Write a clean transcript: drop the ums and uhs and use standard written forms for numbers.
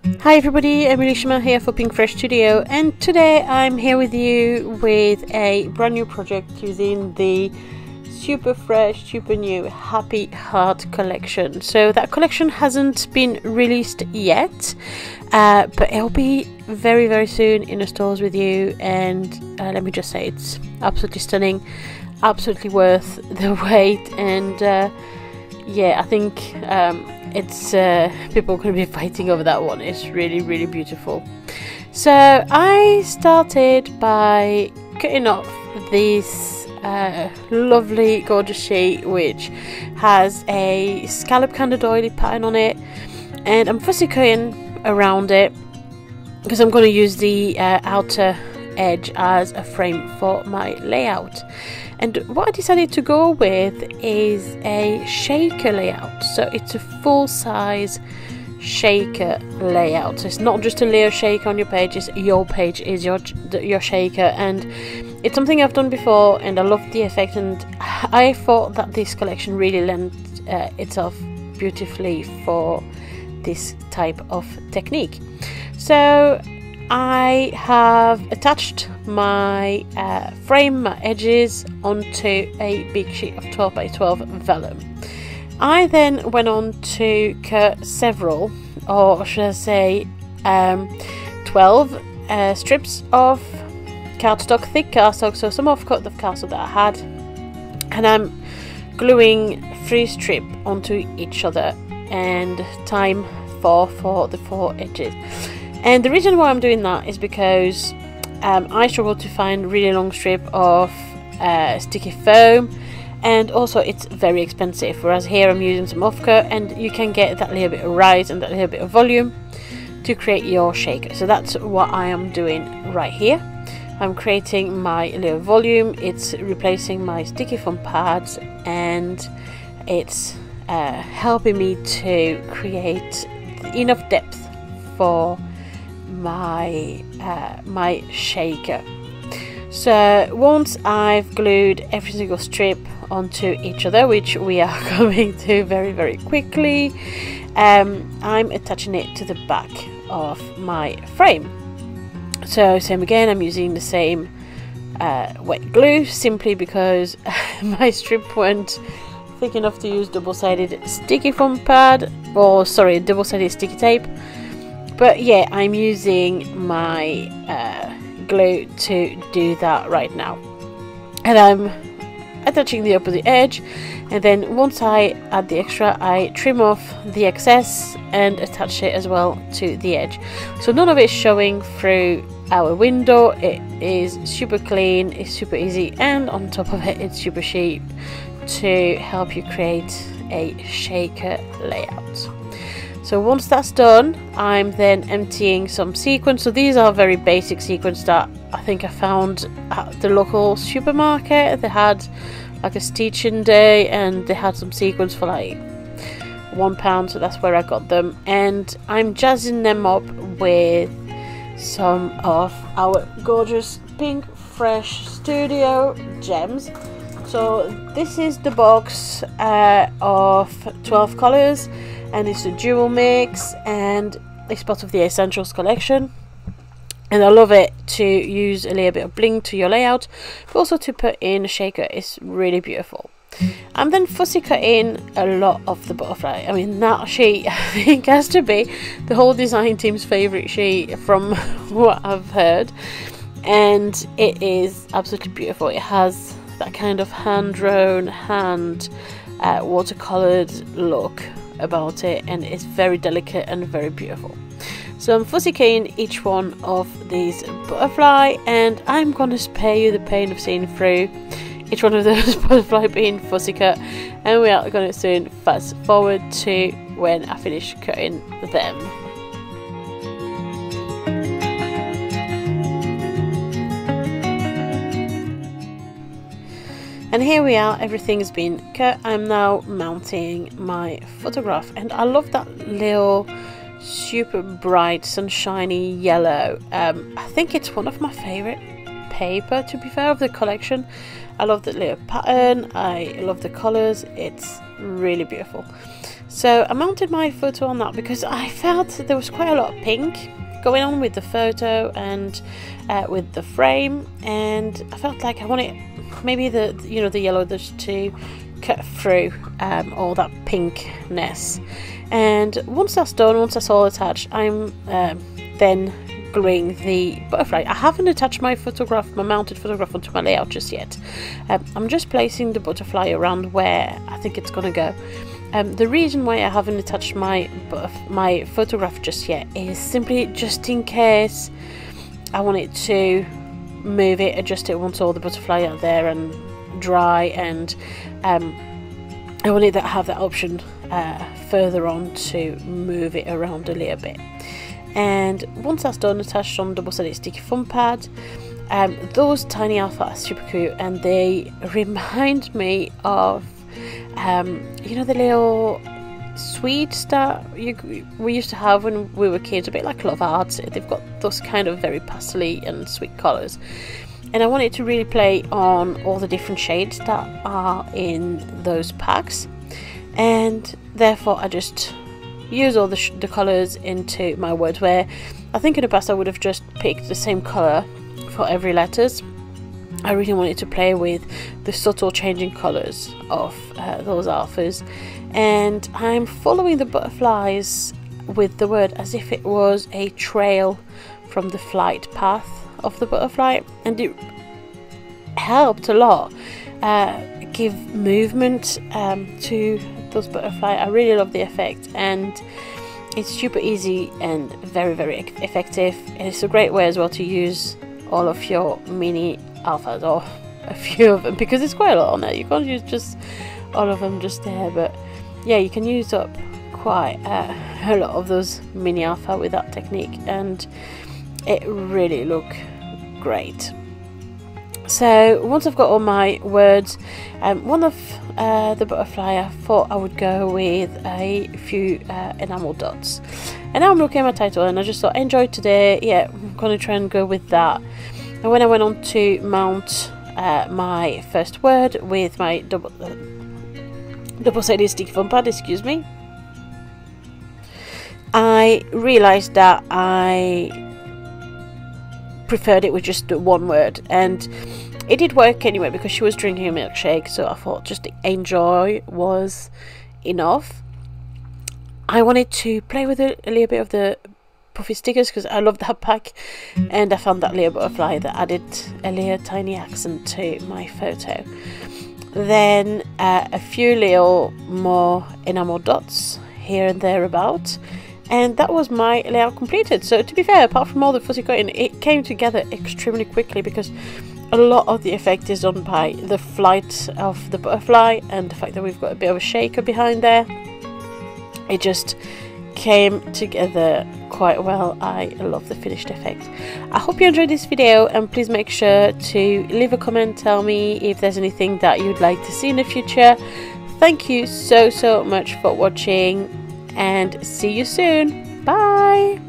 Hi everybody, I'm Elishma here for PinkFresh Studio, and today I'm here with you with a brand new project using the super fresh, super new Happy Heart collection. So that collection hasn't been released yet, but it'll be very soon in the stores with you, and let me just say it's absolutely stunning, absolutely worth the wait, and yeah, I think it's people are going to be fighting over that one. It's really beautiful. So I started by cutting off this lovely gorgeous sheet which has a scallop kind of doily pattern on it, and I'm fussy cutting around it because I'm going to use the outer edge as a frame for my layout. And what I decided to go with is a shaker layout. So it's a full-size shaker layout. So it's not just a layer shaker on your page, it's your page is your shaker, and it's something I've done before and I love the effect, and I thought that this collection really lent itself beautifully for this type of technique. So I have attached my frame, my edges, onto a big sheet of 12 by 12 vellum. I then went on to cut several, or should I say 12 strips of cardstock, thick cardstock, so some off cut of cardstock that I had, and I'm gluing 3 strips onto each other and tying 4 for the 4 edges. And the reason why I'm doing that is because I struggle to find really long strip of sticky foam, and also it's very expensive, whereas here I'm using some off-cut and you can get that little bit of rise and that little bit of volume to create your shaker. So that's what I am doing right here. I'm creating my little volume, it's replacing my sticky foam pads, and it's helping me to create enough depth for my my shaker. So once I've glued every single strip onto each other, which we are going to very quickly, I'm attaching it to the back of my frame. So same again, I'm using the same wet glue, simply because my strip weren't thick enough to use double-sided sticky foam pad, or sorry, double-sided sticky tape. But yeah, I'm using my glue to do that right now, and I'm attaching the opposite edge, and then once I add the extra, I trim off the excess and attach it as well to the edge, so none of it is showing through our window. It is super clean, it's super easy, and on top of it, it's super cheap to help you create a shaker layout. So once that's done, I'm then emptying some sequins. So these are very basic sequins that I think I found at the local supermarket. They had like a stitching day and they had some sequins for like £1, so that's where I got them. And I'm jazzing them up with some of our gorgeous PinkFresh Studio gems. So this is the box of 12 colours, and it's a dual mix, and it's part of the Essentials collection, and I love it to use a little bit of bling to your layout, but also to put in a shaker. It's really beautiful. I'm then fussy cutting a lot of the butterfly. I mean, that sheet I think has to be the whole design team's favourite sheet from what I've heard, and it is absolutely beautiful. It has that kind of hand-drawn, watercoloured look about it, and it's very delicate and very beautiful. So I'm fussy cutting each one of these butterfly, and I'm going to spare you the pain of seeing through each one of those butterfly being fussy cut, and we are going to soon fast forward to when I finish cutting them. And here we are, everything's been cut. I'm now mounting my photograph, and I love that little super bright sunshiny yellow. I think it's one of my favorite paper, to be fair, of the collection. I love the little pattern, I love the colours, it's really beautiful. So I mounted my photo on that because I felt there was quite a lot of pink going on with the photo and with the frame, and I felt like I wanted maybe the yellow just to cut through all that pinkness. And once that's done, once that's all attached, I'm then gluing the butterfly. I haven't attached my mounted photograph onto my layout just yet. I'm just placing the butterfly around where I think it's gonna go. The reason why I haven't attached my photograph just yet is simply just in case I want it to move it, adjust it once all the butterfly are there and dry, and I wanted to have that option further on to move it around a little bit. And once that's done, attached on double-sided sticky foam pad. Those tiny alpha are super cute, and they remind me of the little sweets that we used to have when we were kids, a bit like love hearts. They've got those kind of very pastel and sweet colours, and I wanted to really play on all the different shades that are in those packs, and therefore I just use all the colours into my words, where I think in the past I would have just picked the same colour for every letters. I really wanted to play with the subtle changing colours of those alphas, and I'm following the butterflies with the word as if it was a trail from the flight path of the butterfly, and it helped a lot give movement to those butterfly. I really love the effect, and it's super easy and very, very effective, and it's a great way as well to use all of your mini alphas, or a few of them, because it's quite a lot on there. You can't use just all of them just there, but yeah, you can use up quite a lot of those mini alpha with that technique, and it really look great. So once I've got all my words, one of the butterfly, I thought I would go with a few enamel dots, and now I'm looking at my title and I just thought, enjoy today, yeah, I'm gonna try and go with that. And when I went on to mount my first word with my double-sided sticky foam pad, excuse me, I realised that I preferred it with just one word, and it did work anyway because she was drinking a milkshake, so I thought just the enjoy was enough. I wanted to play with a little bit of the puffy stickers because I love that pack, and I found that little butterfly that added a little tiny accent to my photo. Then a few little more enamel dots here and there about, and that was my layout completed. So to be fair, apart from all the fuzzy cutting, it came together extremely quickly because a lot of the effect is done by the flight of the butterfly and the fact that we've got a bit of a shaker behind there. It just came together quite well. I love the finished effect. I hope you enjoyed this video, and please make sure to leave a comment, tell me if there's anything that you'd like to see in the future. Thank you so much for watching, and see you soon. Bye.